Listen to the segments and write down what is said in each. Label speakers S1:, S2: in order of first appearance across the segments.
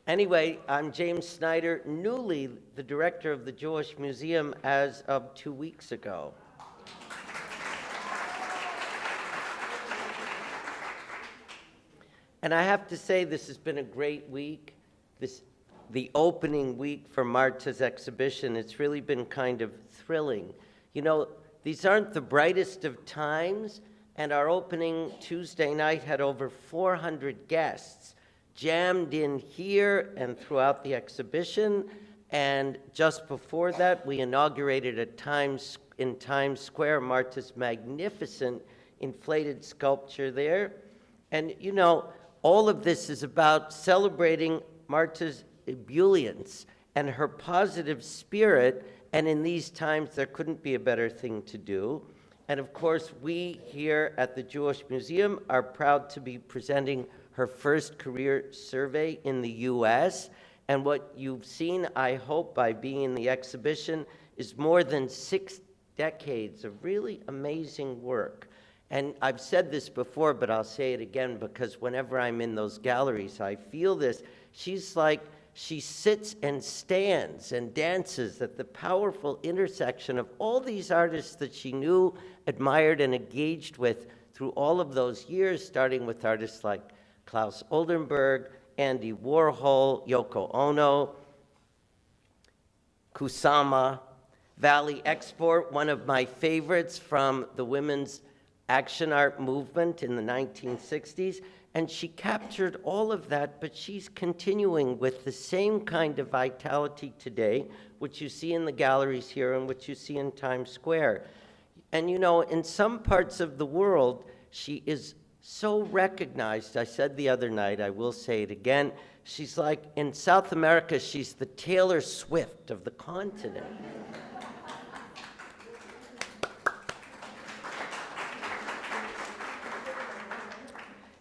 S1: Anyway, I'm James Snyder, newly the director of the Jewish Museum as of 2 weeks ago. And I have to say, this has been a great week. The opening week for Marta's exhibition, it's really been kind of thrilling. You know, these aren't the brightest of times, and our opening Tuesday night had over 400 guests jammed in here and throughout the exhibition. And just before that, we inaugurated in Times Square Marta's magnificent inflated sculpture there. And you know, all of this is about celebrating Marta's ebullience and her positive spirit, and in these times there couldn't be a better thing to do. And of course, we here at the Jewish Museum are proud to be presenting her first career survey in the US. And what you've seen, I hope, by being in the exhibition is more than 6 decades of really amazing work. And I've said this before, but I'll say it again, because whenever I'm in those galleries, I feel this. She sits and stands and dances at the powerful intersection of all these artists that she knew, admired, and engaged with through all of those years, starting with artists like Klaus Oldenburg, Andy Warhol, Yoko Ono, Kusama, Valley Export, one of my favorites from the women's action art movement in the 1960s. And she captured all of that, but she's continuing with the same kind of vitality today, which you see in the galleries here and which you see in Times Square. And you know, in some parts of the world, she is so recognized. I said the other night, I will say it again, she's like, in South America, she's the Taylor Swift of the continent.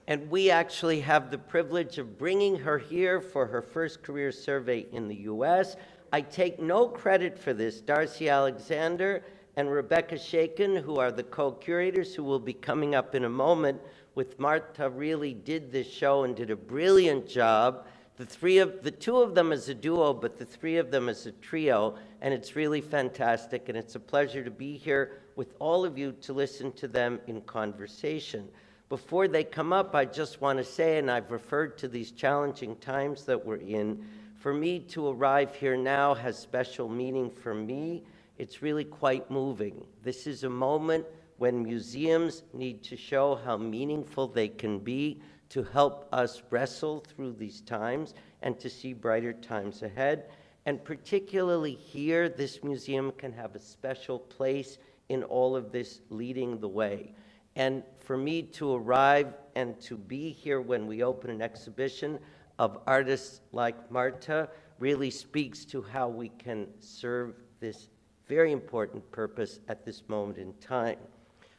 S1: And we actually have the privilege of bringing her here for her first career survey in the US. I take no credit for this. Darsie Alexander and Rebecca Shaykin, who are the co-curators, who will be coming up in a moment with Marta, really did this show and did a brilliant job. The two of them as a duo, but the three of them as a trio, and it's really fantastic, and it's a pleasure to be here with all of you to listen to them in conversation. Before they come up, I just want to say, and I've referred to these challenging times that we're in, for me to arrive here now has special meaning for me. It's really quite moving. This is a moment when museums need to show how meaningful they can be to help us wrestle through these times and to see brighter times ahead. And particularly here, this museum can have a special place in all of this, leading the way. And for me to arrive and to be here when we open an exhibition of artists like Marta really speaks to how we can serve this very important purpose at this moment in time.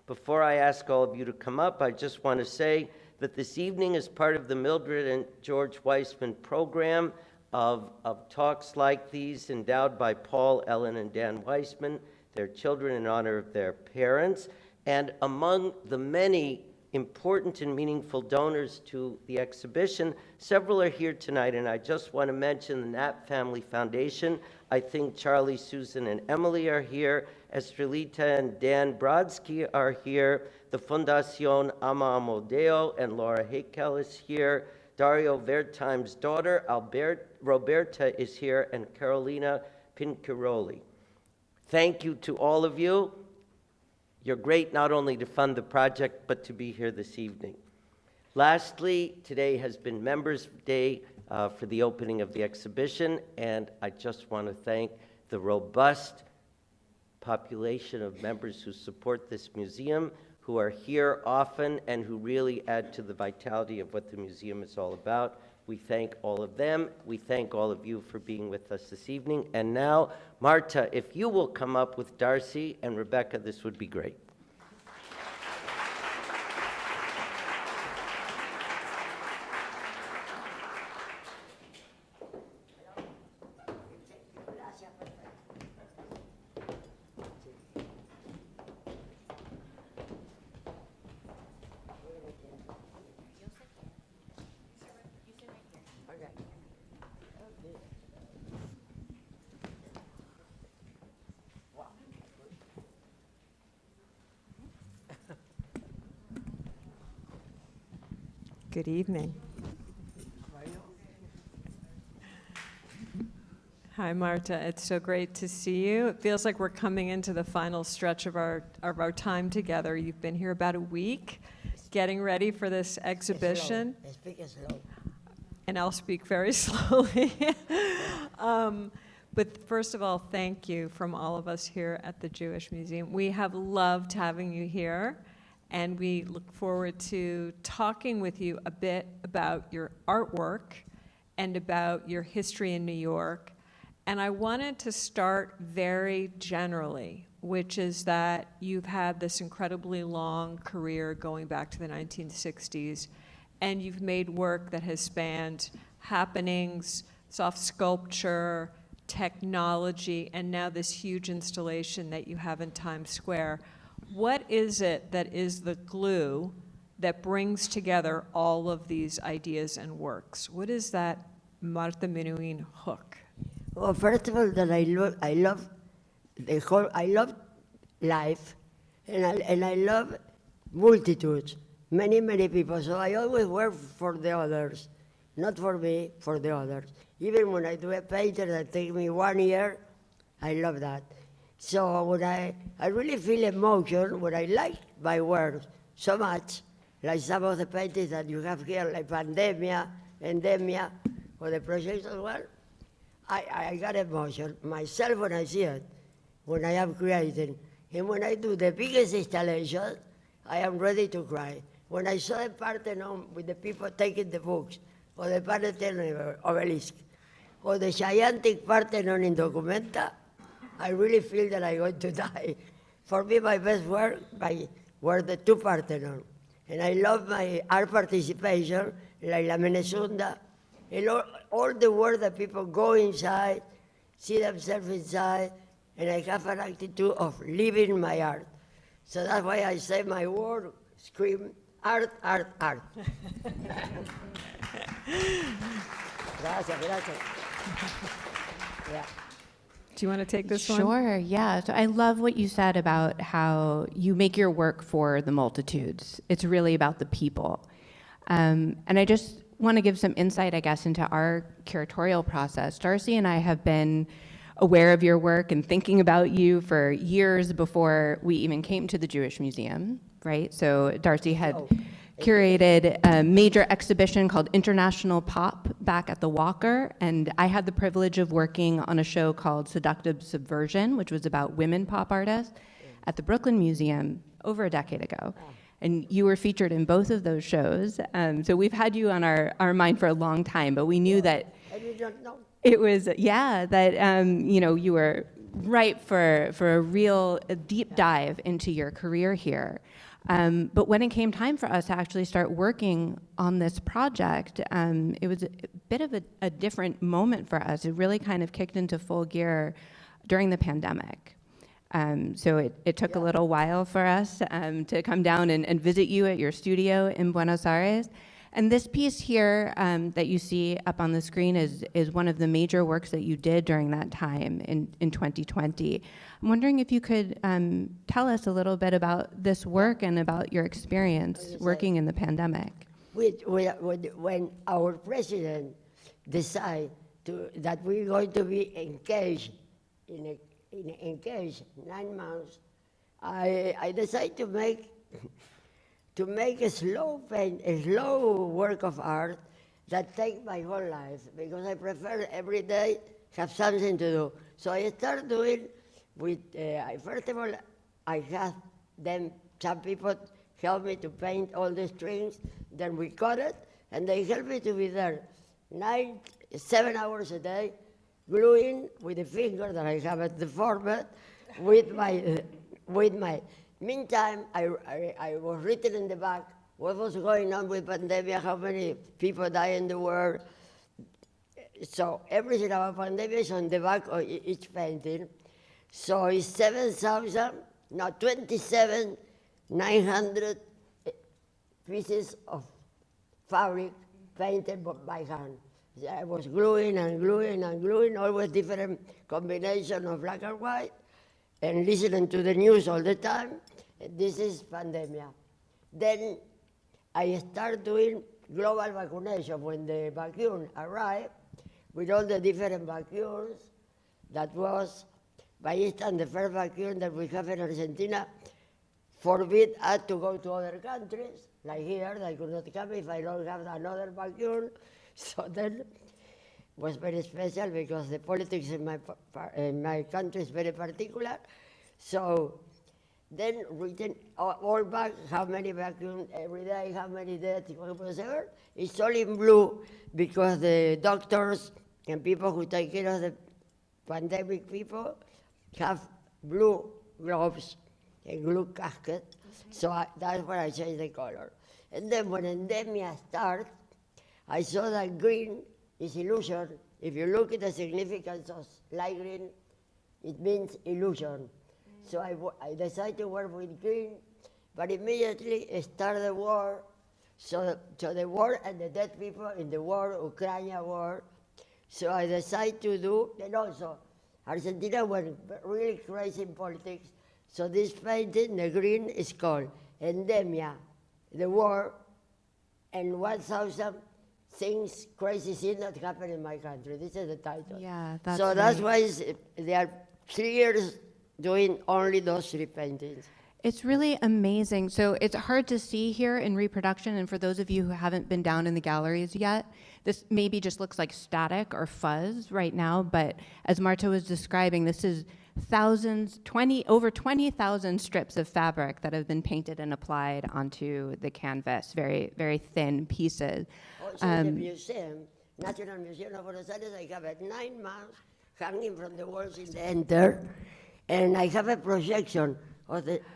S1: Before I ask all of you to come up, I just want to say that this evening is part of the Mildred and George Weissman program of talks like these endowed by Paul, Ellen, and Dan Weissman, their children, in honor of their parents. And among the many important and meaningful donors to the exhibition, several are here tonight, and I just want to mention the Knapp Family Foundation. I think Charlie, Susan, and Emily are here. Estrelita and Dan Brodsky are here. The Fundación Ama Amodeo and Laura Hakel is here. Dario Wertheim's daughter, Roberta, is here, and Carolina Pincaroli. Thank you to all of you. You're great not only to fund the project, but to be here this evening. Lastly, today has been Members' Day for the opening of the exhibition, and I just want to thank the robust population of members who support this museum, who are here often, and who really add to the vitality of what the museum is all about. We thank all of them. We thank all of you for being with us this evening. And now, Marta, if you will come up with Darsie and Rebecca, this would be great.
S2: Good evening. Hi, Marta. It's so great to see you. It feels like we're coming into the final stretch of our time together. You've been here about a week, getting ready for this exhibition.
S3: Speak slow.
S2: And I'll speak very slowly. But first of all, thank you from all of us here at the Jewish Museum. We have loved having you here, and we look forward to talking with you a bit about your artwork and about your history in New York. And I wanted to start very generally, which is that you've had this incredibly long career going back to the 1960s, and you've made work that has spanned happenings, soft sculpture, technology, and now this huge installation that you have in Times Square. What is it that is the glue that brings together all of these ideas and works? What is that Marta Minujín hook?
S3: Well, first of all, that I love life, and I love multitudes, many people. So I always work for the others, not for me, for the others. Even when I do a painting that takes me 1 year, I love that. So when I really feel emotion when I like my work so much, like some of the paintings that you have here, like Pandemia, Endemia, or the project as well, I got emotion myself when I see it, when I am creating. And when I do the biggest installation, I am ready to cry. When I saw the Parthenon with the people taking the books, or the Parthenon obelisk, or the gigantic Parthenon in Documenta, I really feel that I'm going to die. For me, my best work were the two Parthenon. And I love my art participation, like La Menezunda, and all the work that people go inside, see themselves inside, and I have an attitude of living my art. So that's why I say my word, scream, art, art, art. Gracias. Yeah.
S2: Do you want to take this one?
S4: Sure, yeah. So I love what you said about how you make your work for the multitudes. It's really about the people. And I just want to give some insight, I guess, into our curatorial process. Darsie and I have been aware of your work and thinking about you for years before we even came to the Jewish Museum, right? So Darsie had curated a major exhibition called International Pop back at the Walker, and I had the privilege of working on a show called Seductive Subversion, which was about women pop artists at the Brooklyn Museum over a decade ago. And you were featured in both of those shows. So we've had you on our mind for a long time, but we knew that it was, that you were ripe for a real deep dive into your career here. But when it came time for us to actually start working on this project, it was a bit of a different moment for us. It really kind of kicked into full gear during the pandemic. So it took a little while for us to come down and visit you at your studio in Buenos Aires. And this piece here that you see up on the screen is one of the major works that you did during that time in 2020. I'm wondering if you could tell us a little bit about this work and about your experience working in the pandemic.
S3: When our president decided that we're going to be engaged in 9 months, I decided to make a slow work of art that takes my whole life, because I prefer every day have something to do. So I started doing with, first of all, I had them, some people helped me to paint all the strings, then we cut it, and they helped me to be there 7 hours a day, gluing with the finger that I have at the format, with my. Meantime, I was written in the back what was going on with pandemic, how many people die in the world. So everything about pandemic is on the back of each painting. So it's 27,900 pieces of fabric painted by hand. I was gluing, always different combination of black and white, and listening to the news all the time. This is pandemia. Then I start doing global vaccination, when the vaccine arrived, with all the different vaccines, that was, by instance, the first vaccine that we have in Argentina forbid us to go to other countries, like here, I could not come if I don't have another vaccine. So then was very special because the politics in my country is very particular. So then written all back how many vacuums every day, how many deaths, whatever. It's all in blue because the doctors and people who take care of the pandemic people have blue gloves and blue casket. So that's where I changed the color. And then when endemia starts, I saw that green is illusion. If you look at the significance of light green, it means illusion. So I decided to work with green, but immediately started the war. So the war and the dead people in the war, Ukraine war. So I decided to do, and also Argentina went really crazy in politics. So this painting, the green, is called Endemia, the war, and 1,000 things, crazy things that happened in my country. This is the title.
S4: Yeah, that's
S3: so that's
S4: nice.
S3: why there are 3 years doing only those 3 paintings.
S4: It's really amazing. So it's hard to see here in reproduction, and for those of you who haven't been down in the galleries yet, this maybe just looks like static or fuzz right now, but as Marta was describing, this is over 20,000 strips of fabric that have been painted and applied onto the canvas, very, very thin pieces.
S3: Also in the museum, National Museum of Buenos Aires, I have a 9 months hanging from the walls in the enter, and I have a projection.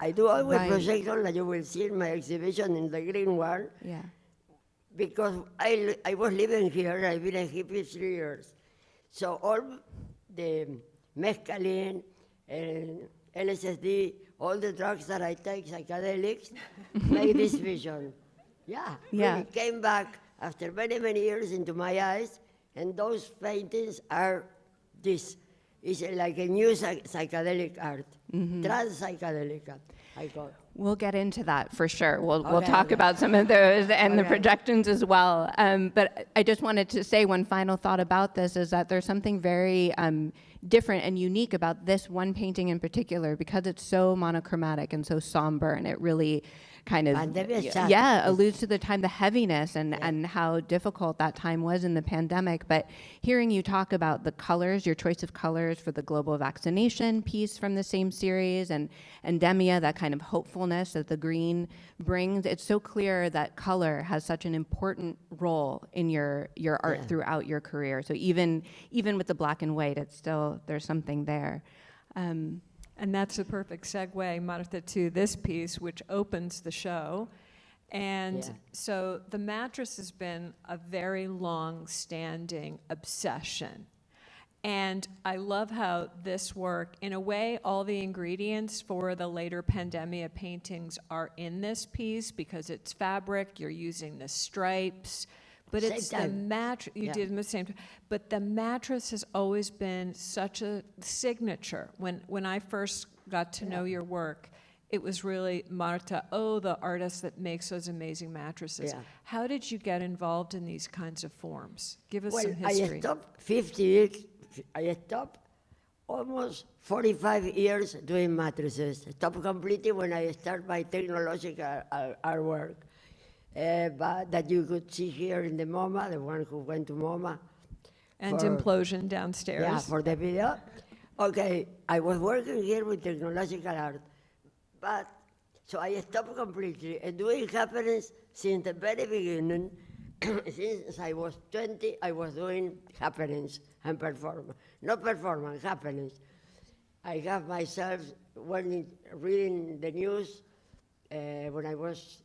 S3: I do always
S4: Right.
S3: projection that you will see in my exhibition in the green one,
S4: Yeah.
S3: because I was living here, I've been a hippie 3 years. So all the mescaline and LSD, all the drugs that I take, psychedelics, make this vision. Yeah,
S4: Yeah.
S3: really came back after many, many years into my eyes, and those paintings are this. It's like a new psychedelic art, trans-psychedelic art, I call it.
S4: We'll get into that for sure. We'll
S3: Okay,
S4: talk
S3: okay.
S4: about some of those and the
S3: Okay.
S4: projections as well. But I just wanted to say one final thought about this is that there's something very different and unique about this one painting in particular because it's so monochromatic and so somber, and it really kind of
S3: Pandemic sad.
S4: alludes to the time, the heaviness and how difficult that time was in the pandemic. But hearing you talk about the colors, your choice of colors for the global vaccination piece from the same series, and endemia, that kind of hopefulness that the green brings, it's so clear that color has such an important role in your art
S3: Yeah.
S4: throughout your career. So even with the black and white, it's still, there's something there.
S2: And that's a perfect segue, Marta, to this piece, which opens the show. And
S3: Yeah.
S2: so the mattress has been a very long-standing obsession. And I love how this work, in a way, all the ingredients for the later Pandemia paintings are in this piece because it's fabric, you're using the stripes, but
S3: Same
S2: it's the
S3: time.
S2: mattress, you
S3: Yeah.
S2: did them at the same time. But the mattress has always been such a signature. When I first got to know your work, it was really Marta, the artist that makes those amazing mattresses.
S3: Yeah.
S2: How did you get involved in these kinds of forms? Give us
S3: Well,
S2: some history.
S3: I stopped 50 years, I stopped almost 45 years doing mattresses. Stopped completely when I start my technological artwork. But that you could see here in the MoMA, the one who went to MoMA.
S2: And
S3: for-
S2: implosion downstairs.
S3: Yeah, for the video. Okay, I was working here with technological art, but so I stopped completely and doing happenings since the very beginning. Since I was 20, I was doing happenings and performance. Not performance, happenings. I have myself reading the news when I was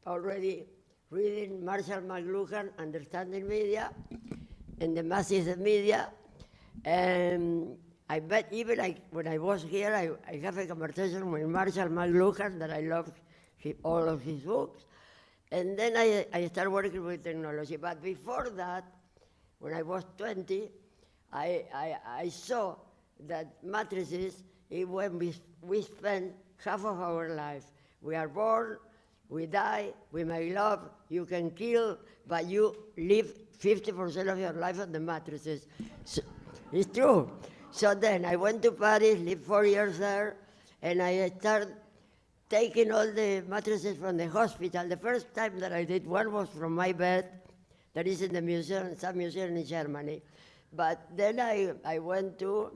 S3: already reading Marshall McLuhan, Understanding Media, and the masses media. And I bet even when I was here, I have a conversation with Marshall McLuhan that I love all of his books. And then I started working with technology. But before that, when I was 20, I saw that mattresses, when we spend half of our life. We are born, we die, we make love, you can kill, but you live 50% of your life on the mattresses. So, it's true. So then I went to Paris, lived 4 years there, and I started taking all the mattresses from the hospital. The first time that I did one was from my bed, that is in the museum, some museum in Germany. But then I went to,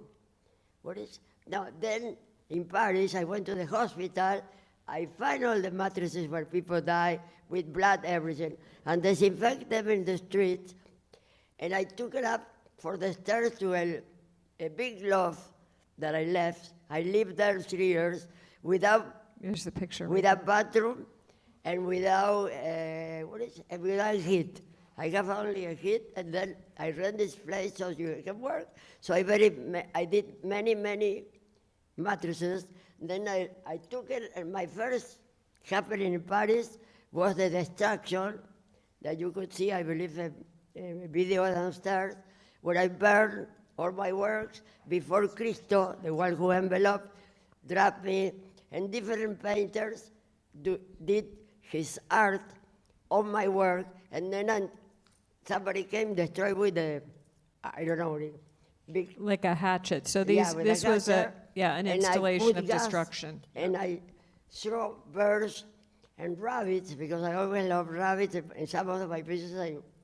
S3: then in Paris, I went to the hospital. I find all the mattresses where people die with blood, everything, and disinfect them in the streets. And I took it up for the stairs to a big loft that I left. I lived there 3 years without
S2: Here's the picture.
S3: without bathroom and without without heat. I have only a heat, and then I rent this place so you can work. So I did many mattresses. Then I took it, and my first happening in Paris was the destruction that you could see, I believe, a video downstairs, where I burned all my works before Cristo, the one who enveloped, dropped me, and different painters did his art on my work, and then somebody came, destroyed with a, I don't know, big...
S2: Like a hatchet. So
S3: with
S2: this
S3: a
S2: was
S3: cutter,
S2: an
S3: and I
S2: installation
S3: put
S2: of
S3: gas,
S2: destruction.
S3: And I throw birds and rabbits, because I always love rabbits. In some of my pieces,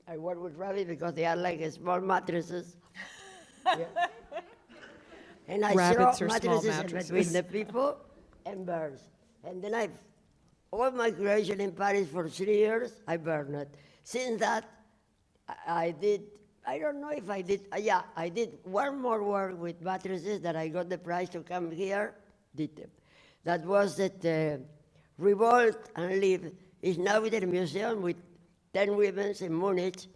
S3: I work with rabbits because they are like small mattresses. Yeah. And I
S2: Rabbits
S3: throw
S2: are small
S3: mattresses
S2: mattresses.
S3: between the people and birds. And then all my creation in Paris for 3 years, I burned it. Since that, I did, I don't know if I did, I did one more work with mattresses that I got the prize to come here. That was that Revolt and Live is now in the museum with 10 women in Munich.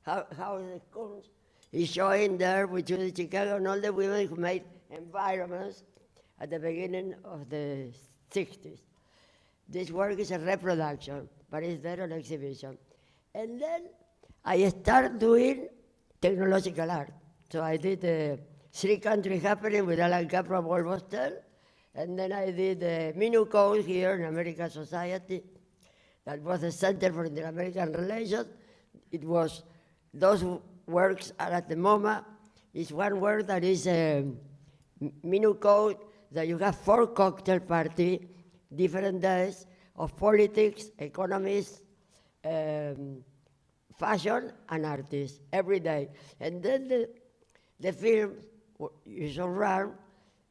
S3: How the Kunst is showing there with Judy Chicago and all the women who made environments at the beginning of the 60s. This work is a reproduction, but it's there on exhibition. And then I started doing technological art. So I did 3 countries happening with Alan Capra Wolbostel, and then I did Minu Code here in American Society. That was the Center for Inter-American Relations. It was, those works are at the MoMA. It's one work that is Minu Code, that you have 4 cocktail parties, different days of politics, economists, fashion, and artists every day. And then the film, you surround,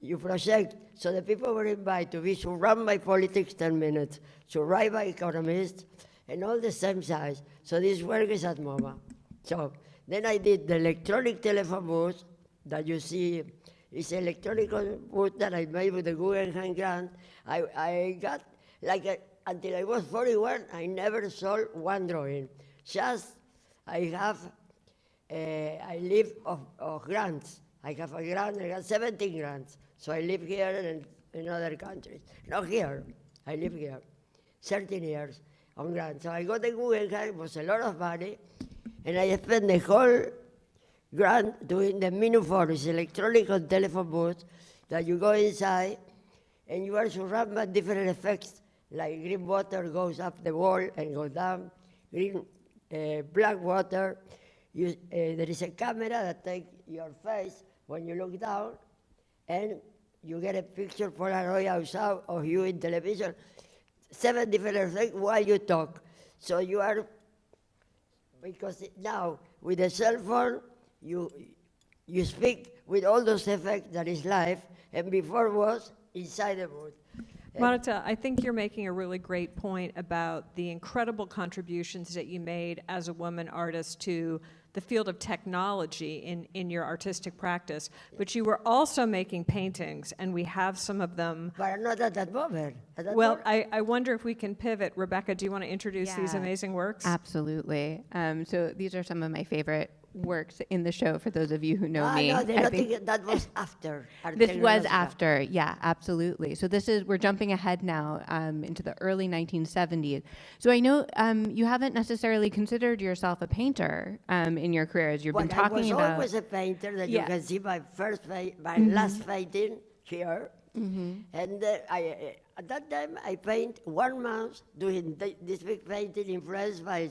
S3: you project. So the people were invited to be surrounded by politics 10 minutes, surrounded by economists, and all the same size. So this work is at MoMA. So then I did the electronic telephone booth that you see. It's an electronic booth that I made with the Guggenheim grant. I got, until I was 41, I never sold one drawing. Just, I live of grants. I have a grant, I got 17 grants. So I live here and in other countries. Not here, I live here. 13 years on grants. So I got the Guggenheim, it was a lot of money, and I spent the whole grant doing the Minuphone, it's electronic and telephone booth that you go inside and you are surrounded by different effects, like green water goes up the wall and goes down, black water. There is a camera that takes your face when you look down, and you get a picture Polaroid outside of you in television. 7 different effects while you talk. So you are, because now with a cell phone, you speak with all those effects that is live, and before was inside the booth.
S2: Marta, I think you're making a really great point about the incredible contributions that you made as a woman artist to the field of technology in your artistic practice, but you were also making paintings, and we have some of them.
S3: But not at that moment.
S2: Well, I wonder if we can pivot. Rebecca, do you want to introduce these
S4: Yeah.
S2: amazing works?
S4: Absolutely. So these are some of my favorite works in the show, for those of you who know me.
S3: No,
S4: I think
S3: that was after.
S4: this was after, yeah, absolutely. So we're jumping ahead now into the early 1970s. So I know you haven't necessarily considered yourself a painter in your career, as you've been talking
S3: I was
S4: about.
S3: always a painter, that
S4: Yeah.
S3: you can see my last painting here. And at that time, I paint 1 month doing this big painting influenced by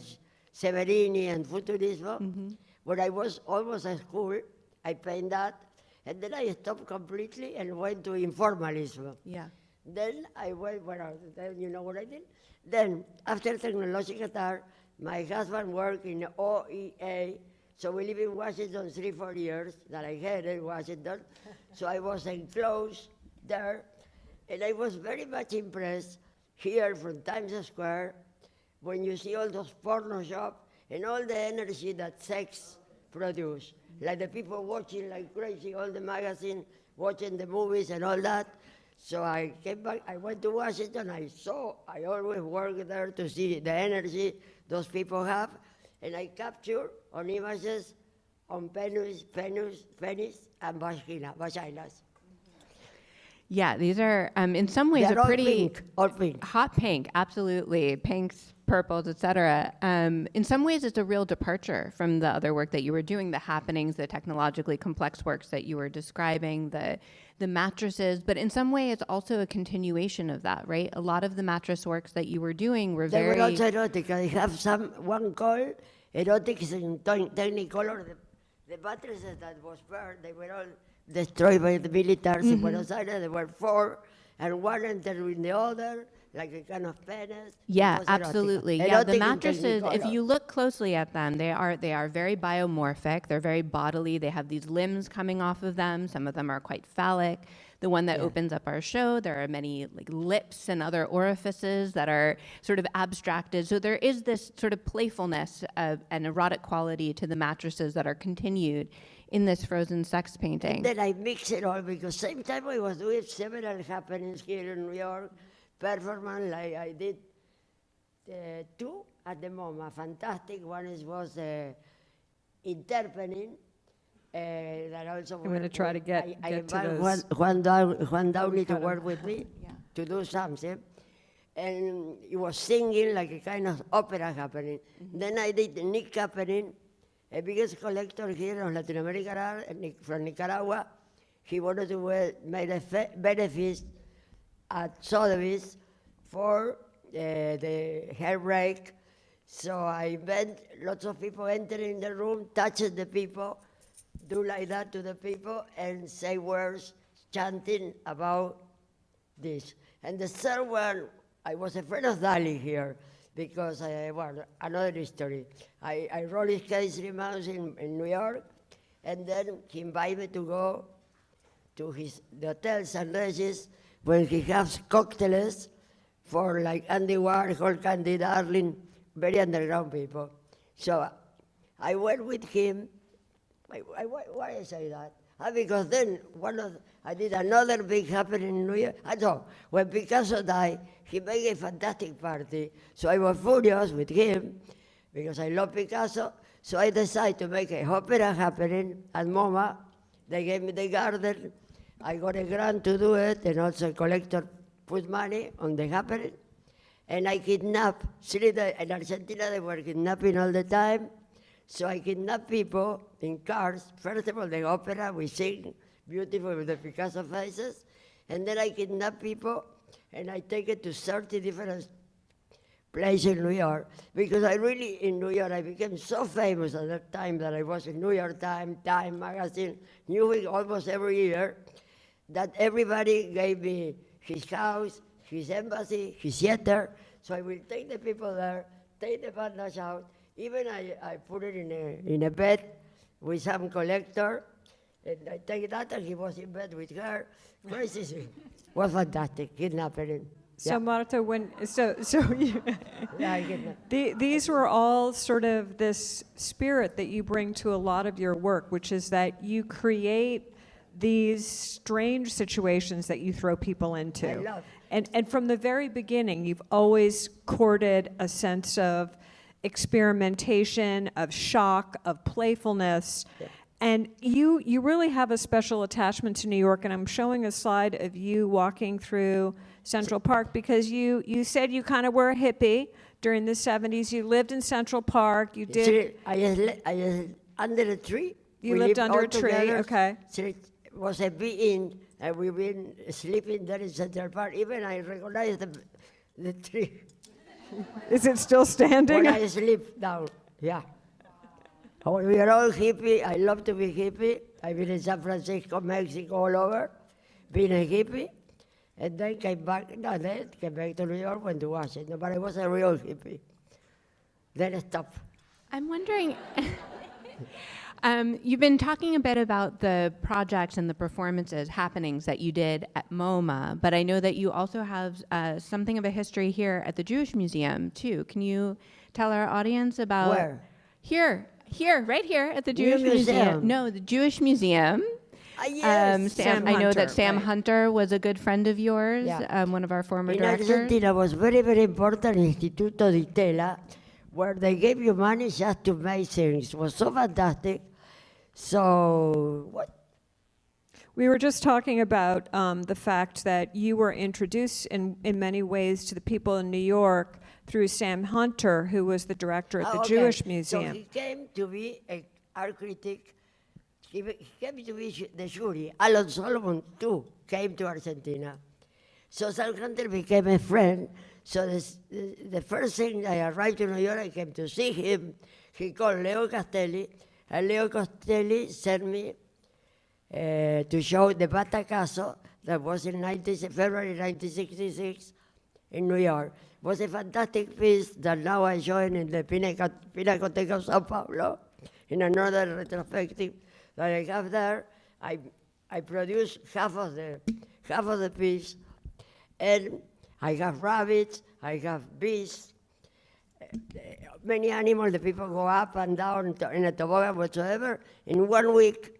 S3: Severini and Futurismo. When I was almost at school, I paint that. And then I stopped completely and went to informalism.
S4: Yeah.
S3: Then I went, then you know what I did? Then, after technological art, my husband worked in OEA, so we lived in Washington 3-4 years, that I hated Washington. So I was enclosed there, and I was very much impressed here from Times Square when you see all those porno shops and all the energy that sex produce. Like the people watching like crazy, all the magazines, watching the movies and all that. So I came back, I went to Washington, I always work there to see the energy those people have, and I capture on images on penis, and vaginas.
S4: Yeah, these are in some ways
S3: They're
S4: a pretty
S3: all pink.
S4: hot pink, absolutely, pinks, purples, etc. In some ways, it's a real departure from the other work that you were doing, the happenings, the technologically complex works that you were describing, the mattresses. But in some way, it's also a continuation of that, right? A lot of the mattress works that you were doing were
S3: They
S4: very
S3: were also erotic. I have one called Erotic in Technicolor. The mattresses that was burned, they were all destroyed by the militaries in Buenos Aires. There were 4, and one entered in the other, like a kind of penis.
S4: Yeah,
S3: It was erotic.
S4: absolutely. Yeah,
S3: Erotic
S4: the
S3: in
S4: mattresses, if
S3: Technicolor.
S4: you look closely at them, they are very biomorphic. They're very bodily. They have these limbs coming off of them. Some of them are quite phallic. The one that opens up our show, there are many like lips and other orifices that are sort of abstracted. So there is this sort of playfulness of an erotic quality to the mattresses that are continued in this frozen sex painting.
S3: Then I mix it all because same time I was doing several happenings here in New York, performance, like I did 2 at the moment, fantastic. One was interpreting, that also.
S2: I'm gonna try to get to
S3: invite
S2: those.
S3: Juan Downey to work with me to do something. And it was singing like a kind of opera happening. Then I did the Nick happening, a biggest collector here of Latin American art from Nicaragua. He wanted to make a benefit at Sotheby's for the hair break. So I meant lots of people entering the room, touching the people, do like that to the people, and say words, chanting about this. And the third one, I was a friend of Dali here, because, another history. I rolled his case 3 months in New York, and then he invited me to go to the Hotel San Regis, when he has cocktails for like Andy Warhol, Candy Darling, very underground people. So I went with him. Why I say that? Because then I did another big happening in New York. I know, when Picasso died, he made a fantastic party. So I was furious with him, because I love Picasso. So I decided to make a opera happening at MoMA. They gave me the garden. I got a grant to do it, and also a collector put money on the happening. And I kidnapped, in Argentina they were kidnapping all the time. So I kidnap people in cars. First of all, the opera, we sing beautiful with the Picasso faces. And then I kidnap people, and I take it to 30 different places in New York. Because in New York, I became so famous at that time that I was in New York Times, Time Magazine, Newsweek almost every year, that everybody gave me his house, his embassy, his theater. So I will take the people there, take the partners out. Even I put it in a bed with some collector, and I take that, and he was in bed with her. Crazy thing. Was fantastic, kidnapping.
S2: So Marta,
S3: Yeah, I kidnapped.
S2: these were all sort of this spirit that you bring to a lot of your work, which is that you create these strange situations that you throw people into.
S3: I love.
S2: And from the very beginning, you've always courted a sense of experimentation, of shock, of playfulness.
S3: Yeah.
S2: And you really have a special attachment to New York, and I'm showing a slide of you walking through Central Park because you said you kind of were a hippie during the 70s. You lived in Central Park. You did.
S3: I under a tree.
S2: You
S3: We
S2: lived under
S3: all
S2: a tree,
S3: together.
S2: okay.
S3: So it was a big inn and we've been sleeping there in Central Park. Even I recognize the tree
S2: Is it still standing?
S3: when I sleep down. Yeah. Oh, we are all hippie. I love to be hippie. I've been in San Francisco, Mexico, all over, being a hippie. And then came back to New York, went to Washington, but I was a real hippie. Then I stopped.
S4: I'm wondering, you've been talking a bit about the projects and the performances, happenings that you did at MoMA, but I know that you also have something of a history here at the Jewish Museum, too. Can you tell our audience about...
S3: Where?
S4: Here, right here at the
S3: New
S4: Jewish Museum.
S3: Museum.
S4: No, the Jewish Museum.
S3: Yes.
S2: Sam
S4: I know
S2: Hunter,
S4: that Sam
S2: right.
S4: Hunter was a good friend of yours,
S3: Yeah.
S4: one of our former
S3: In
S4: directors.
S3: Argentina was very, very important Instituto di Tela, where they gave you money just to make things. It was so fantastic. So, what?
S2: We were just talking about the fact that you were introduced in many ways to the people in New York through Sam Hunter, who was the director at the
S3: Okay.
S2: Jewish
S3: So
S2: Museum.
S3: he came to be an art critic. He came to be the jury. Alan Solomon, too, came to Argentina. So Sam Hunter became a friend. So the first thing I arrived to New York, I came to see him. He called Leo Castelli, and Leo Castelli sent me to show the Batacazo that was in February 1966 in New York. It was a fantastic piece that now I join in the Pinacoteca of Sao Paulo in another retrospective that I have there. I produced half of the piece, and I have rabbits, I have bees, many animals. The people go up and down in a toboggan whatsoever. In 1 week,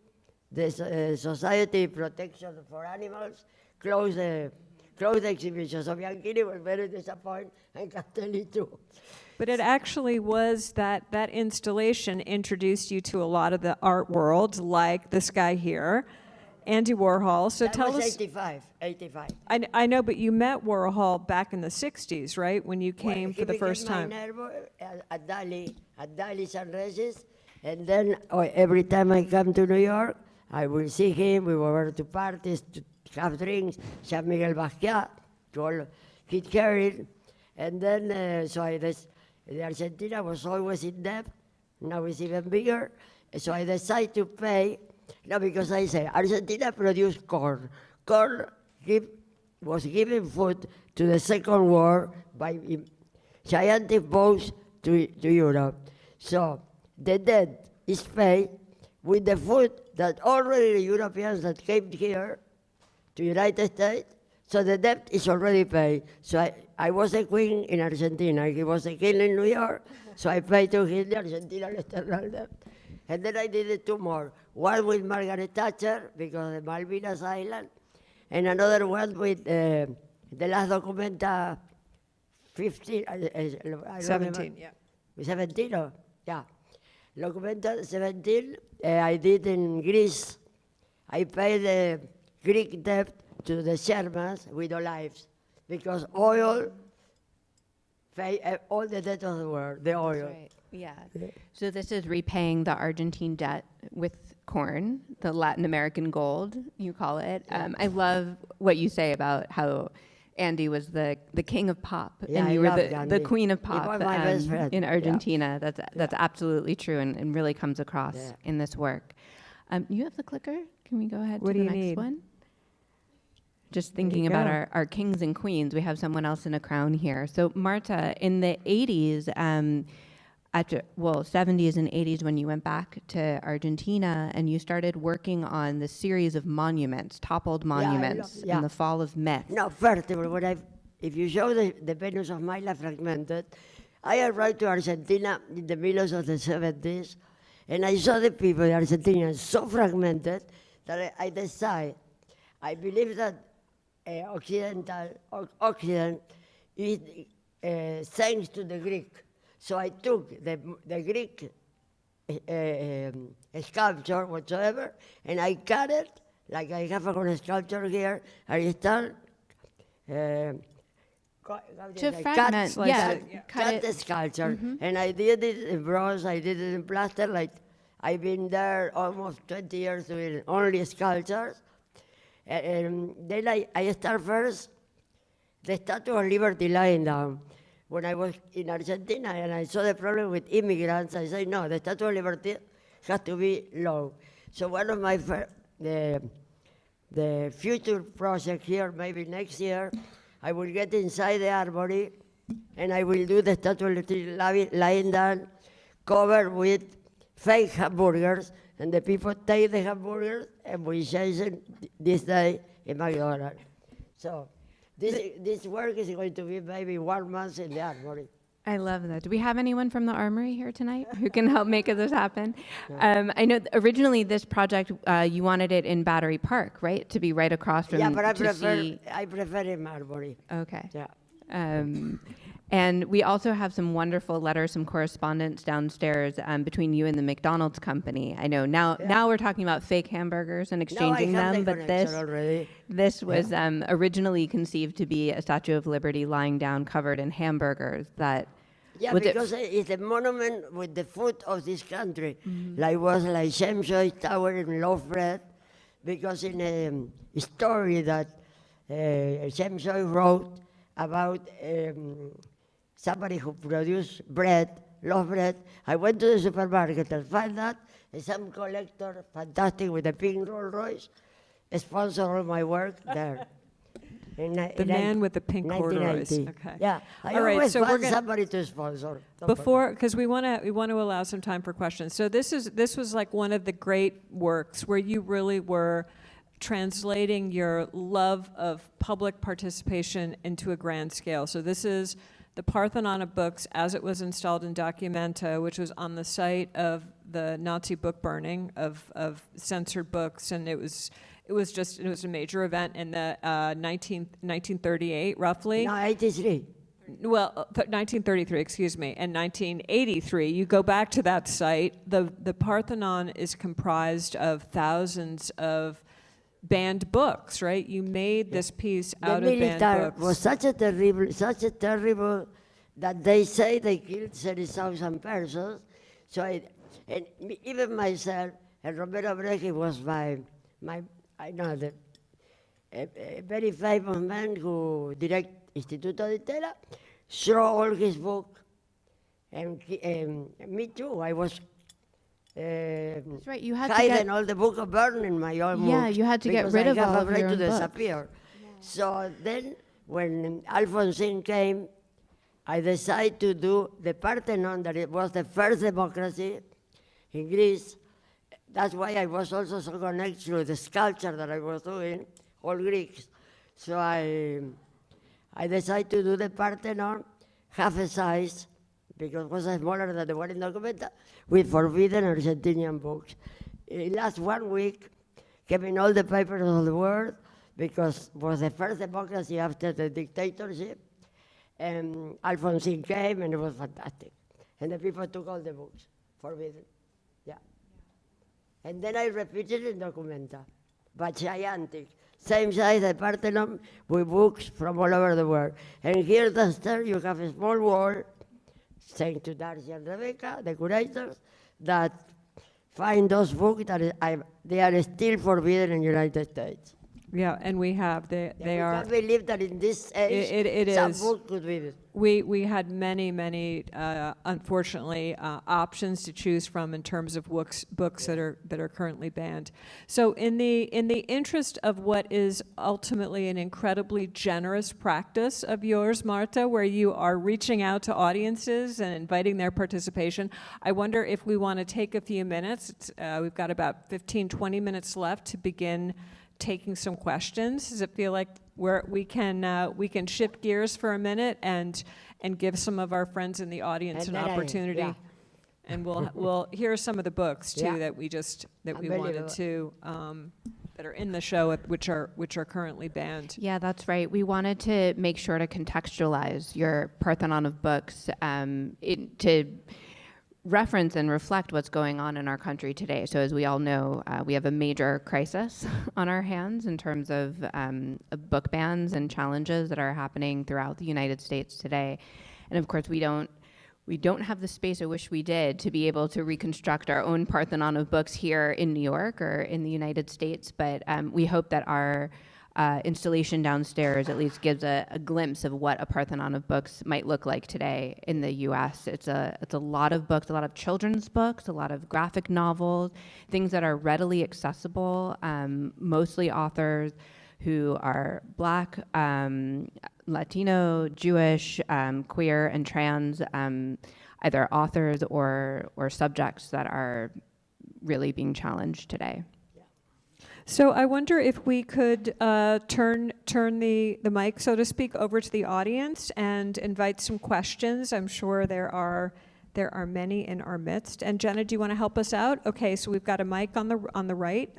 S3: the Society Protection for Animals closed the exhibition. So Bianchini was very disappointed, and Castelli too.
S2: But it actually was that installation introduced you to a lot of the art world, like this guy here, Andy Warhol. So
S3: That
S2: tell
S3: was
S2: us.
S3: 85.
S2: I know, but you met Warhol back in the 60s, right? When you came for the first time.
S3: He became my neighbor at Dali San Regis, and then every time I come to New York, I will see him. We were to parties, to have drinks, Jean Miguel Basquiat, to all Kid Haring, and then the Argentina was always in debt. Now it's even bigger. So I decided to pay. No, because I say Argentina produced corn. Corn was giving food to the Second War by gigantic boats to Europe. So the debt is paid with the food that already the Europeans that came here to United States. So the debt is already paid. So I was a queen in Argentina. He was a king in New York. So I paid to him the Argentina external debt. And then I did it 2 more. One with Margaret Thatcher, because of the Malvinas Island, and another one with the last Documenta 15, I don't
S2: 17,
S3: remember.
S2: yeah.
S3: 17, oh, yeah. Documenta 17, I did in Greece. I paid the Greek debt to the Germans with olives, because oil pay all the debt of the world, the oil.
S4: Right. Yeah. So this is repaying the Argentine debt with corn, the Latin American gold, you call it. I love what you say about how Andy was the king of pop,
S3: Yeah,
S4: and
S3: I
S4: you were
S3: loved
S4: the
S3: Andy.
S4: queen of
S3: He
S4: pop
S3: was my best friend.
S4: in
S3: Yeah.
S4: Argentina. That's absolutely true, and really comes across
S3: Yeah.
S4: in this work. You have the clicker? Can we go ahead
S2: What
S4: to
S2: do
S4: the
S2: you
S4: next
S2: need?
S4: one? Just thinking about
S2: go.
S4: our kings and queens, we have someone else in a crown here. So Marta, in the 80s, 70s and 80s, when you went back to Argentina and you started working on the series of monuments, toppled monuments
S3: yeah.
S4: in the fall of myth.
S3: No, first of all, if you show the Venus of Milo fragmented, I arrived to Argentina in the middle of the 70s, and I saw the people in Argentina so fragmented that I decided, I believe that Occident is thanks to the Greek. So I took the Greek sculpture whatsoever, and I cut it, like I have a sculpture here, I start
S4: To fragment,
S2: Slice
S4: yeah,
S2: it, yeah.
S3: cut the sculpture, and I did it in bronze, I did it in plaster, like I've been there almost 20 years doing only sculptures, And then I start first, the Statue of Liberty lying down. When I was in Argentina and I saw the problem with immigrants, I said, no, the Statue of Liberty has to be low. So one of my, the future project here, maybe next year, I will get inside the armory and I will do the Statue of Liberty lying down, covered with fake hamburgers, and the people take the hamburgers and we change it this day in McDonald's. So this work is going to be maybe 1 month in the armory.
S4: I love that. Do we have anyone from the Armory here tonight who can help make this happen? I know originally this project, you wanted it in Battery Park, right? To be right across from.
S3: Yeah, but I
S4: to
S3: prefer
S4: see-
S3: in armory.
S4: Okay.
S3: Yeah.
S4: And we also have some wonderful letters, some correspondence downstairs between you and the McDonald's company. I know now we're talking about fake hamburgers and exchanging
S3: no, I have
S4: them,
S3: the
S4: but
S3: connection already.
S4: this was originally conceived to be a Statue of Liberty lying down covered in hamburgers. That
S3: Yeah,
S4: was it-
S3: because it's a monument with the food of this country. Like was like James Joyce Tower in loaf bread, because in a story that James Joyce wrote about somebody who produced bread, loaf bread, I went to the supermarket and found that, and some collector, fantastic, with a pink Rolls Royce, sponsored all my work there.
S2: The man with the pink corduroys.
S3: 1990.
S2: Okay.
S3: Yeah, I
S2: All right,
S3: always
S2: so we're
S3: find
S2: gonna-
S3: somebody to sponsor.
S2: Before, because we want to allow some time for questions. So this was like one of the great works where you really were translating your love of public participation into a grand scale. So this is the Parthenon of books as it was installed in Documenta, which was on the site of the Nazi book burning of censored books, and it was a major event in the 1938, roughly.
S3: No, 83.
S2: Well, 1933, excuse me, and 1983. You go back to that site. The Parthenon is comprised of thousands of banned books, right? You made this piece out
S3: The
S2: of banned
S3: military
S2: books.
S3: was such a terrible, that they say they killed 30,000 persons. So even myself, and Roberto Brecci was my I know that a very famous man who direct Instituto de Tela, threw all his book, and me too. I was
S4: That's right. You had to
S3: hiding
S4: get.
S3: all the book of burning my own
S4: Yeah,
S3: books
S4: you had to get
S3: because
S4: rid
S3: I
S4: of
S3: have
S4: all of
S3: afraid
S4: your
S3: to
S4: own books.
S3: disappear. So then, when Alfonsine came, I decided to do the Parthenon, that it was the first democracy in Greece. That's why I was also so connected to the sculpture that I was doing, all Greeks. So I decided to do the Parthenon half a size, because it was smaller than the one in Documenta, with forbidden Argentinian books. It lasted 1 week, came in all the papers of the world, because it was the first democracy after the dictatorship. And Alfonsine came, and it was fantastic. And the people took all the books, forbidden. Yeah. And then I repeated in Documenta, but gigantic. Same size as Parthenon, with books from all over the world. And here downstairs you have a small wall, thanks to Darsie and Rebecca, the curators, that find those books that they are still forbidden in the United States.
S2: Yeah, and we have, they
S3: We
S2: are.
S3: can't believe that in this age,
S2: It
S3: some
S2: is.
S3: book could be.
S2: We had many, unfortunately, options to choose from in terms of books that are currently banned. So in the interest of what is ultimately an incredibly generous practice of yours, Marta, where you are reaching out to audiences and inviting their participation, I wonder if we want to take a few minutes. We've got about 15, 20 minutes left to begin taking some questions. Does it feel like we can shift gears for a minute and give some of our friends in the audience
S3: And
S2: an
S3: then
S2: opportunity?
S3: yeah.
S2: And we'll hear some of the books too
S3: Yeah.
S2: that we wanted
S3: Unbelievable.
S2: to that are in the show, which are currently banned.
S4: Yeah, that's right. We wanted to make sure to contextualize your Parthenon of books to reference and reflect what's going on in our country today. So as we all know, we have a major crisis on our hands in terms of book bans and challenges that are happening throughout the United States today. And of course, we don't we don't have the space, I wish we did, to be able to reconstruct our own Parthenon of books here in New York or in the United States, but we hope that our installation downstairs at least gives a glimpse of what a Parthenon of books might look like today in the US. It's a lot of books, a lot of children's books, a lot of graphic novels, things that are readily accessible, mostly authors who are Black, Latino, Jewish, queer, and trans, either authors or subjects that are really being challenged today.
S2: So I wonder if we could turn the mic, so to speak, over to the audience and invite some questions. I'm sure there are many in our midst. And Jenna, do you want to help us out? Okay, so we've got a mic on the right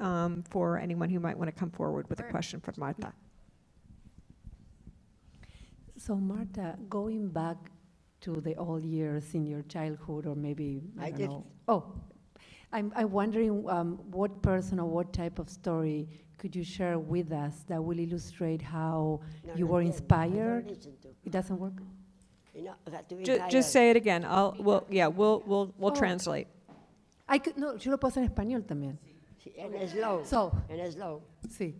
S2: for anyone who might want to come forward with a question for Marta.
S5: So Marta, going back to the old years in your childhood, or maybe, I don't know. Oh, I'm wondering what person or what type of story could you share with us that will illustrate how you were inspired? It doesn't work?
S2: Just say it again. We'll translate.
S5: No, yo lo puedo hacer en español también.
S3: En slow.
S5: So,
S3: En slow.
S5: sí.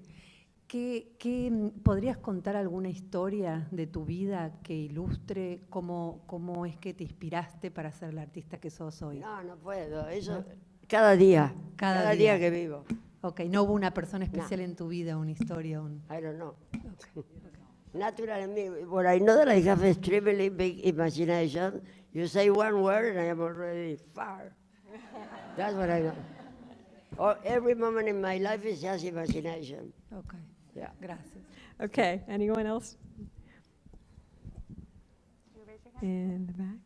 S5: ¿Podrías contar alguna historia de tu vida que ilustre cómo es que te inspiraste para ser la artista que sos hoy?
S3: No puedo. Eso cada día. Cada día que vivo.
S5: Ok, no hubo una persona especial en tu vida, una historia,
S3: I don't know. Natural in me. But I know that I have extremely big imagination. You say one word and I am already far. That's what I know. Every moment in my life is just imagination.
S5: Okay.
S3: Yeah.
S5: Gracias.
S2: Okay, anyone else? In the back.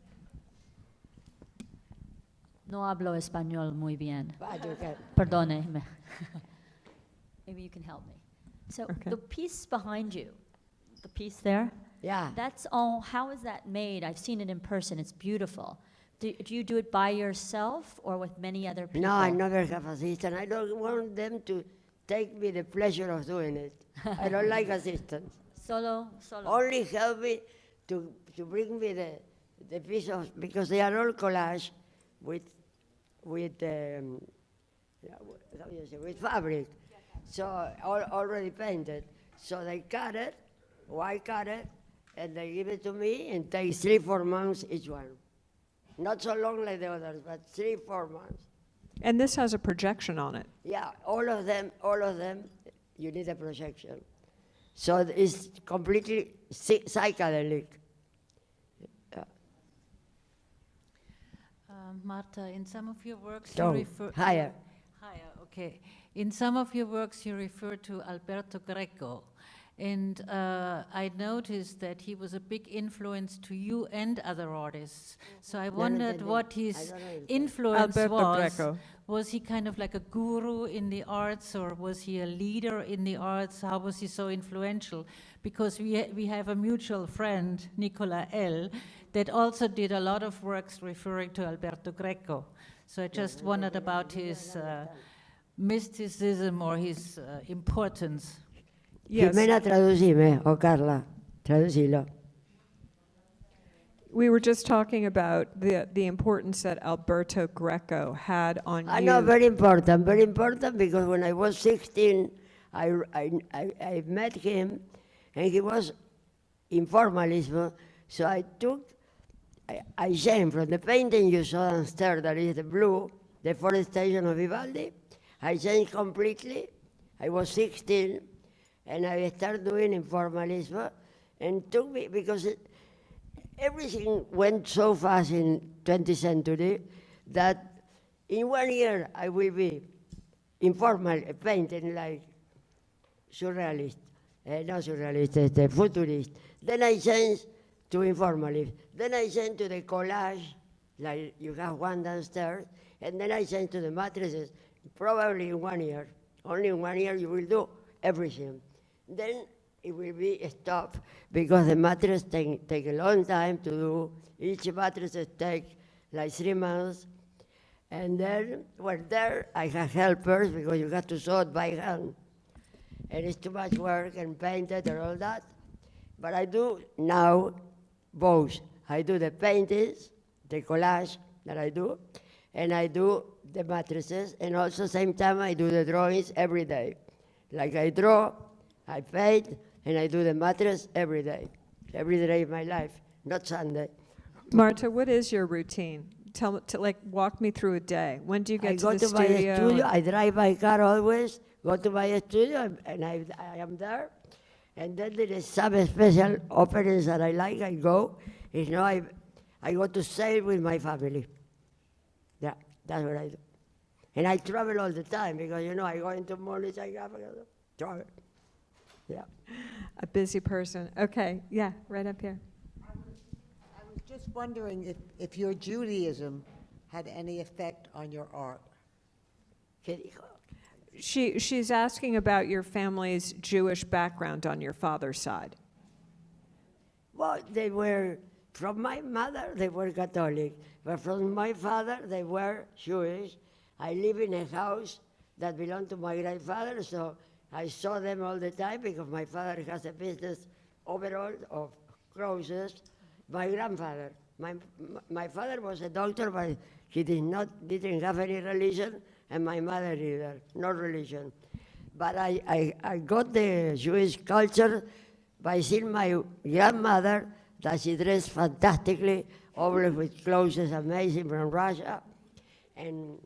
S6: No hablo español muy bien.
S3: But you can.
S6: Perdóneme. Maybe you can help me. So
S2: Okay.
S6: the piece behind you, the piece there,
S3: Yeah.
S6: that's all, how is that made? I've seen it in person, it's beautiful. Do you do it by yourself or with many other people?
S3: No, I never have assistant. I don't want them to take me the pleasure of doing it. I don't like assistants.
S6: Solo.
S3: Only help me to bring me the piece of, because they are all collage with how do you say, with fabric. So already painted. So they cut it, white cut it, and they give it to me and takes 3-4 months each one. Not so long like the others, but 3-4 months.
S2: And this has a projection on it.
S3: Yeah, all of them, you need a projection. So it's completely psychedelic.
S7: Marta, in some of your works
S3: So,
S7: you refer...
S3: higher.
S7: Higher, okay. In some of your works you refer to Alberto Greco. And I noticed that he was a big influence to you and other artists. So I wondered what his influence
S2: Alberto
S7: was.
S2: Greco.
S7: Was he kind of like a guru in the arts, or was he a leader in the arts? How was he so influential? Because we have a mutual friend, Nicola L., that also did a lot of works referring to Alberto Greco. So I just wondered about his mysticism or his importance.
S2: Yes.
S3: Jimena, traducime, o Carla, traducilo.
S2: We were just talking about the importance that Alberto Greco had on you.
S3: I know, very important because when I was 16, I met him and he was informalism. So I changed from the painting you saw downstairs, that is the blue, the forestation of Vivaldi. I changed completely. I was 16 and I started doing informalism, and took me, because everything went so fast in 20th century that in 1 year I will be informal painting like surrealist, not surrealist, futurist. Then I changed to informalist. Then I changed to the collage, like you have one downstairs, and then I changed to the matrices, probably in 1 year. Only in 1 year you will do everything. Then it will be stopped because the matrices take a long time to do. Each matrix take like 3 months. And then, well, there I have helpers because you have to sew it by hand. And it's too much work and paint it and all that. But I do now both. I do the paintings the collage that I do, and I do the matrices, and also same time I do the drawings every day. Like I draw, I paint, and I do the matrices every day of my life, not Sunday.
S2: Marta, what is your routine? Walk me through a day. When do you
S3: I
S2: get
S3: go
S2: to the
S3: to my
S2: studio?
S3: studio, I drive my car always, go to my studio, and I am there. And then there is some special openings that I like, I go. You know, I go to sail with my family. Yeah, that's what I do. And I travel all the time because, you know, I go into mornings, I have travel. Yeah.
S2: A busy person. Okay, yeah, right up here.
S8: I was just wondering if your Judaism had any effect on your art.
S2: She's asking about your family's Jewish background on your father's side.
S3: Well, they were, from my mother, they were Catholic, but from my father, they were Jewish. I live in a house that belonged to my grandfather, so I saw them all the time because my father has a business overall of clothes. My grandfather, my father was a doctor, but he didn't have any religion, and my mother either, no religion. But I got the Jewish culture by seeing my grandmother, that she dressed fantastically, always with clothes amazing from Russia, and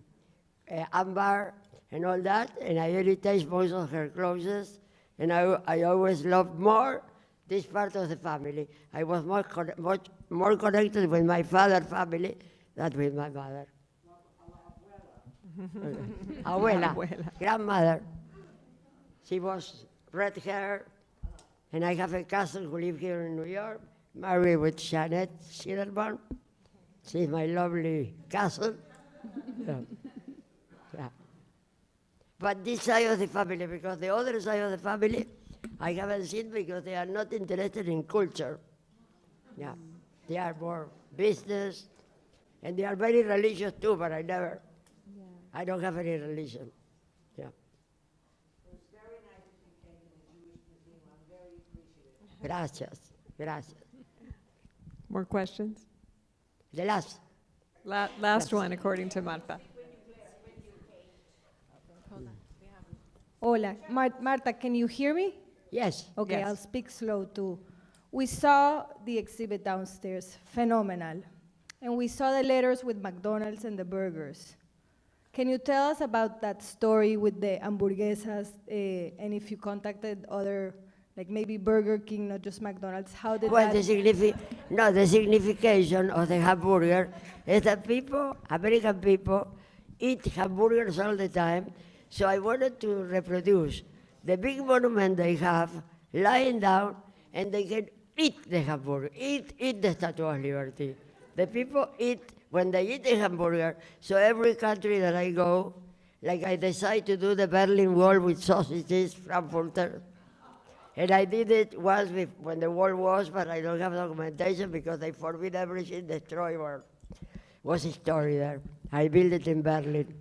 S3: amber and all that, and I really taste most of her clothes, and I always loved more this part of the family. I was much more connected with my father's family than with my mother. Abuela, grandmother. She was red hair, and I have a cousin who lives here in New York, married with Janet Schillerman. She's my lovely cousin. Yeah. Yeah. But this side of the family, because the other side of the family, I haven't seen because they are not interested in culture. Yeah, they are more business, and they are very religious too, but I don't have any religion. Yeah.
S8: It's very nice that you came to the Jewish Museum. I'm very appreciative.
S3: Gracias.
S2: More questions?
S3: The last.
S2: Last one, according to Marta.
S9: Hola, Marta, can you hear me?
S3: Yes.
S9: Okay,
S2: Yes.
S9: I'll speak slow too. We saw the exhibit downstairs, phenomenal. And we saw the letters with McDonald's and the burgers. Can you tell us about that story with the hamburguesas, and if you contacted other, like maybe Burger King, not just McDonald's, how did
S3: Well,
S9: that?
S3: the signification of the hamburger is that people, American people, eat hamburgers all the time. So I wanted to reproduce the big monument they have lying down, and they can eat the hamburger, eat the Statue of Liberty. The people eat when they eat a hamburger. So every country that I go, like I decide to do the Berlin Wall with sausages, Frankfurter. And I did it once when the war was, but I don't have documentation because they forbid everything, destroy or was a story there. I built it in Berlin.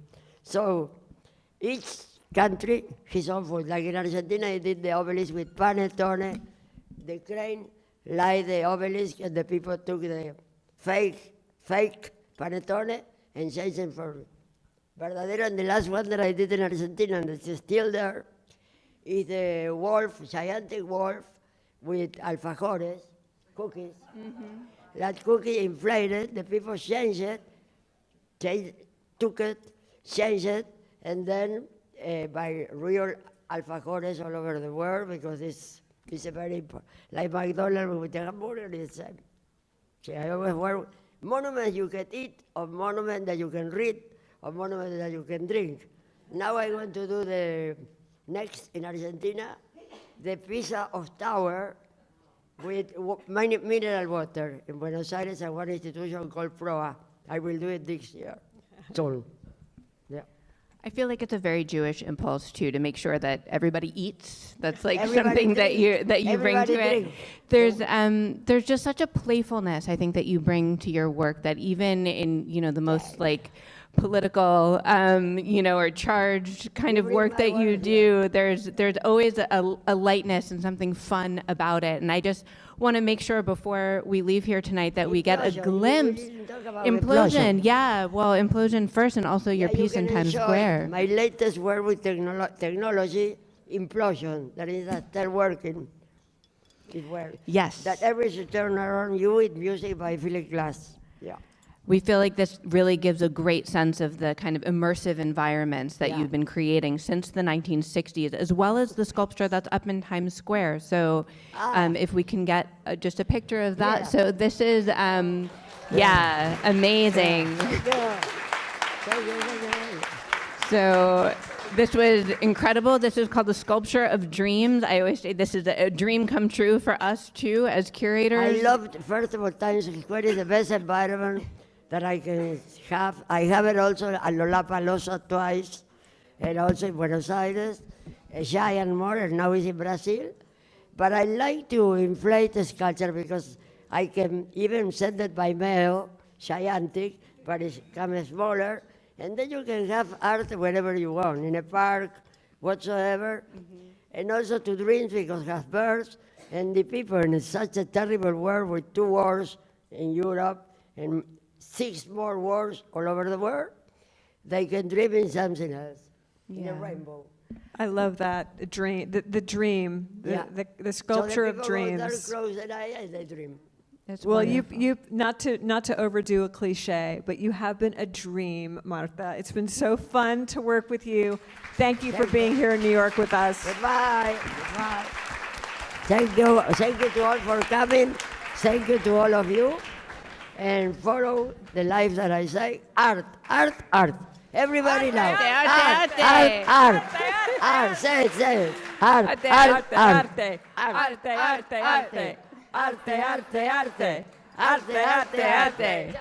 S3: So each country, his own food. Like in Argentina, I did the obelisk with panettone. The crane light the obelisk, and the people took the fake panettone and changed them for verdadero. And the last one that I did in Argentina, and it's still there, is the wolf, gigantic wolf, with alfajores, cookies. Mm-hmm. That cookie inflated, the people changed it, took it, changed it, and then by real alfajores all over the world, because it's a very important, like McDonald's with the hamburger, it's the same. See, I always wear monuments you can eat, or monuments that you can read, or monuments that you can drink. Now I want to do the next in Argentina, the pizza of tower with mineral water. In Buenos Aires, I one institution called PROA. I will do it this year. Soon. Yeah.
S4: I feel like it's a very Jewish impulse too, to make sure that everybody eats. That's like
S3: Everybody
S4: something that
S3: drink.
S4: you bring to
S3: Everybody
S4: it. There's just such a playfulness I think that you bring to your work that even in the most like political, or charged kind of
S3: bring
S4: work
S3: my
S4: that you
S3: work,
S4: do. There's always a lightness and something fun about it. And I just want to make sure before we leave here tonight that we get a
S3: Implosion,
S4: glimpse.
S3: we didn't talk about
S4: Implosion, yeah. Well, Implosion first, and also your
S3: Yeah, you
S4: piece in
S3: can
S4: Times
S3: enjoy
S4: Square.
S3: My latest work with technology, Implosion, that is still working. It works.
S4: Yes.
S3: That every should turn around you with music by Philip Glass. Yeah.
S4: We feel like this really gives a great sense of the kind of immersive environments that
S3: Yeah.
S4: you've been creating since the 1960s, as well as the sculpture that's up in Times Square. So if we can get just a picture of that.
S3: Yeah.
S4: So this is, amazing.
S3: Yeah.
S4: So this was incredible. This is called the Sculpture of Dreams. I always say this is a dream come true for us too as curators.
S3: I loved, first of all, Times Square is the best environment that I can have. I have it also at Lollapalooza twice, and also in Buenos Aires, giant more, and now it's in Brazil. But I like to inflate the sculpture because I can even send it by mail, gigantic, but it's comes smaller. And then you can have art wherever you want, in a park, whatsoever. And also to dreams because it has birds, and the people in such a terrible world with 2 wars in Europe and 6 more wars all over the world, they can dream in something else, in a rainbow.
S2: I love that dream, the dream,
S3: Yeah.
S2: the sculpture of
S3: So the people go there,
S2: dreams.
S3: close their eyes, and they dream.
S4: It's
S2: Well,
S4: wonderful.
S2: you not to overdo a cliche, but you have been a dream, Marta. It's been so fun to work with you. Thank you for being here in New York with us.
S3: Goodbye. Goodbye. Thank you to all for coming. Thank you to all of you. And follow the life that I say, art, art, art. Everybody now. Art, art, art. Art, say it. Art, art, art.
S2: arte, arte, arte, arte, arte, arte, arte, arte, arte, arte, arte.